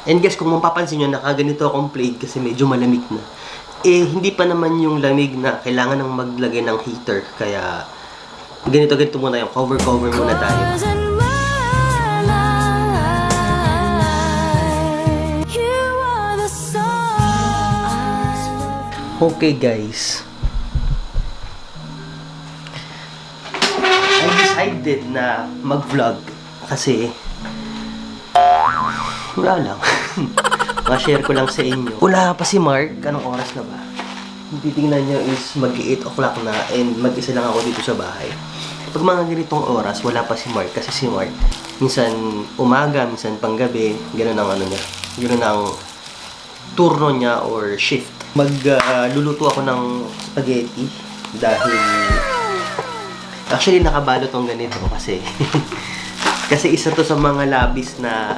And guys, kung mapapansin nyo, nakaganito akong plate kasi medyo malamig na. Hindi pa naman yung lamig na kailangan ng maglagay ng heater. Kaya, ganito muna yung cover muna tayo. Okay guys. I decided na mag-vlog kasi wala lang. Ma-share ko lang sa inyo. Wala pa si Mark. Anong oras na ba? Titingnan nyo is mag-8 o'clock na and mag-isa lang ako dito sa bahay. Pag mga ganitong oras, wala pa si Mark kasi si Mark minsan umaga, minsan panggabi, gano'n ang ano niya. Gano'n ang turno niya or shift. Magluluto ako ng spaghetti dahil actually nakabalot tong ganito kasi kasi isa to sa mga labis na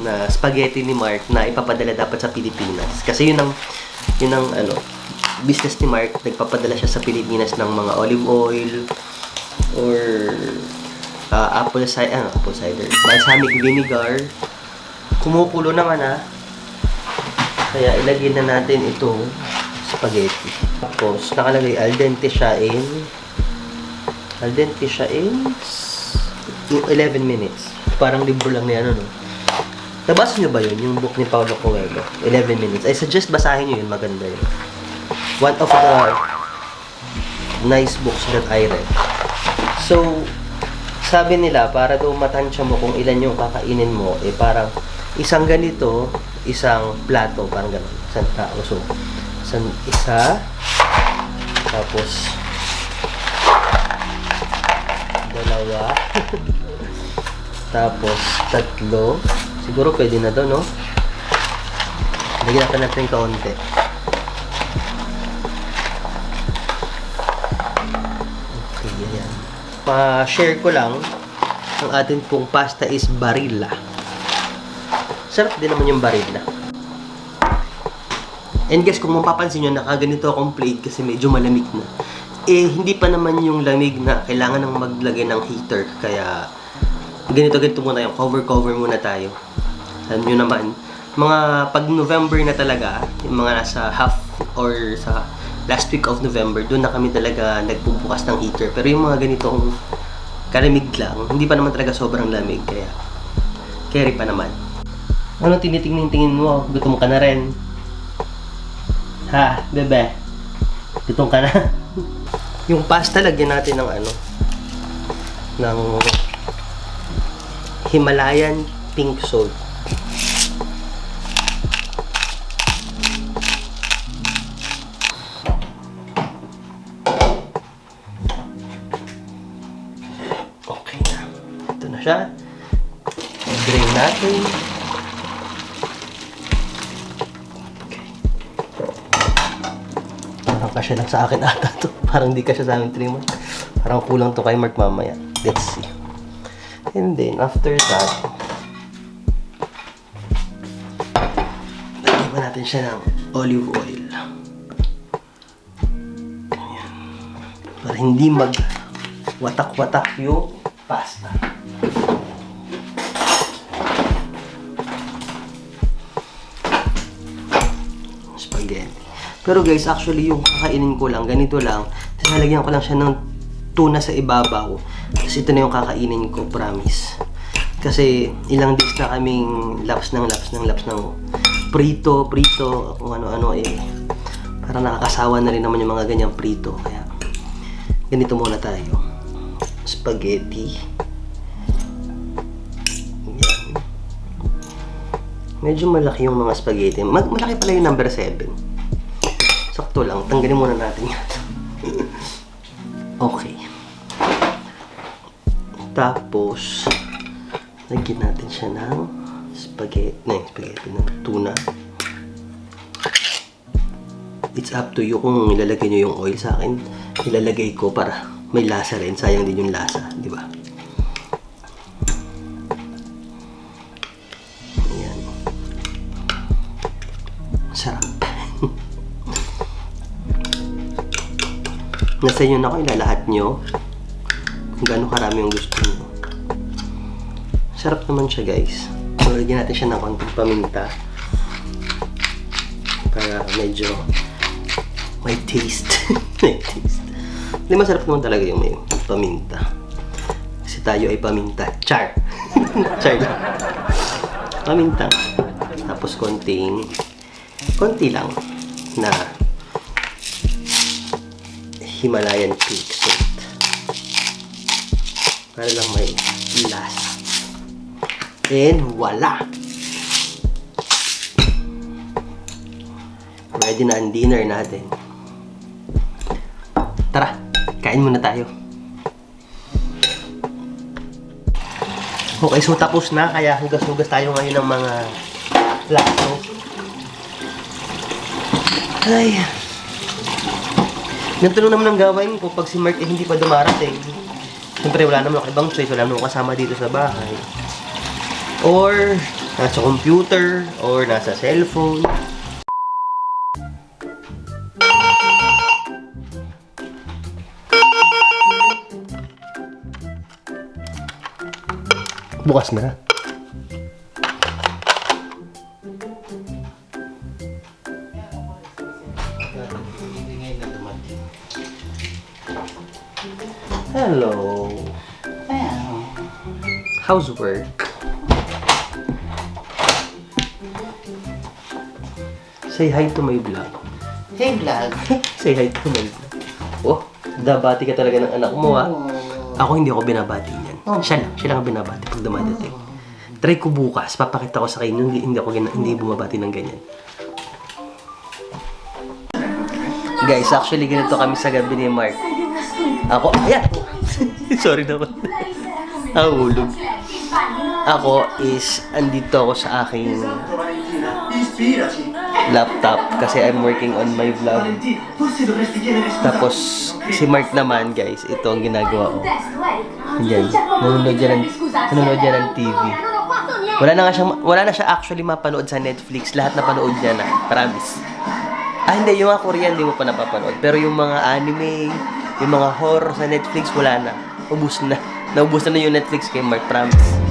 na spaghetti ni Mark na ipapadala dapat sa Pilipinas. Kasi yun ang business ni Mark, nagpapadala siya sa Pilipinas ng mga olive oil or apple cider, balsamic vinegar. Kumukulo naman kaya ilagay na natin itong spaghetti. Tapos nakalagay al dente siya in 11 minutes. Parang libro lang niya no. Nabasa nyo ba yun? Yung book ni Paulo Coelho, 11 minutes. I suggest basahin nyo yun, maganda yun. One of the nice books that I read. So, sabi nila, para daw matansya mo kung ilan yung kakainin mo, parang isang ganito, isang plato, parang gano'n. Isang tao. So, isa, tapos, dalawa, tapos, tatlo. Siguro pwede na daw, no? Lagyan natin kaunti. Okay, yan. Pa-share ko lang, ang atin pong pasta is Barilla. Sarap din naman yung Barilla. And guys, kung mapapansin nyo, nakaganito akong plate kasi medyo malamig na. Hindi pa naman yung lamig na kailangan ng maglagay ng heater. Kaya, ganito muna yung cover muna tayo. Alam nyo naman, mga pag November na talaga, yung mga nasa half or sa last week of November, doon na kami talaga nagbubukas ng heater. Pero yung mga ganitong kalamig lang, hindi pa naman talaga sobrang lamig, kaya carry pa naman. Ano tinitingin mo? Gutom ka na rin? Ha, bebe? Gutom ka na? Yung pasta, lagyan natin ng ng Himalayan pink salt. Okay na. Ito na siya. Drain natin. Okay. Parang kasya lang sa akin ata to. Parang di kasya sa amin 3 months. Parang kulang to kay Mark mamaya. Let's see. And then, after that, lagyan natin siya ng olive oil. Ayan. Para hindi mag-watak-watak yung pasta. Spaghetti. Pero guys, actually, yung kakainin ko lang, ganito lang. Nalagyan ko lang siya ng tuna sa ibabaw. Tapos ito na yung kakainin ko, promise. Kasi ilang days na kaming laps ng prito, kung ano-ano parang nakakasawa na rin naman yung mga ganyang prito. Kaya ganito muna tayo. Spaghetti. Yan. Medyo malaki yung mga spaghetti. Malaki pala yung number 7. Sakto lang. Tanggalin muna natin yan. Okay. Tapos, lagyan natin siya ng spaghetti ng tuna. It's up to you kung ilalagay nyo yung oil. Sa akin, ilalagay ko para may lasa rin. Sayang din yung lasa, di ba? Ayan. Sarap. Nasa inyo na ako, ilalahat nyo kung gaano karami yung gusto nyo. Sarap naman siya, guys. So, lagyan natin siya ng konting paminta. Para medyo may taste. May taste. Hindi, masarap naman talaga yung may paminta. Kasi tayo ay paminta. Char! Char lang. Paminta. Tapos konti lang na Himalayan pink salt. Para lang may lasa. And voila! Ready na ang dinner natin. Tara, kain muna tayo. Okay, so tapos na. Kaya hugas-hugas tayo ngayon ng mga plato. Ay. Ganito lang naman ang gawain ko pag si Mark hindi pa dumarating. Siyempre wala naman ako ibang choice. Wala naman kasama dito sa bahay. Or nasa computer. Or nasa cellphone. Bukas na. Hello. How's work? Say hi to my vlog. Hey, vlog. Say hi to my vlog. Oh, dabati ka talaga ng anak mo, ha? Ako hindi ako binabati niyan. Siya lang ang binabati pag dumadating. Try ko bukas, papakita ko sa kayo hindi bumabati ng ganyan. Guys, actually ganito kami sa gabi ni Mark. Ako, ayan! Sorry naman. Nahulog. Ako is, andito ako sa aking laptop kasi I'm working on my vlog. Tapos, si Mark naman, guys, ito ang ginagawa ko. Yan. Nanonood yan ng TV. Wala na siya actually mapanood sa Netflix. Lahat na panood niya na. Promise. Hindi. Yung mga Korean, hindi mo pa napapanood. Pero yung mga anime, yung mga horror sa Netflix, wala na. Ubus na. Naubos na yung Netflix kay Mark. Promise.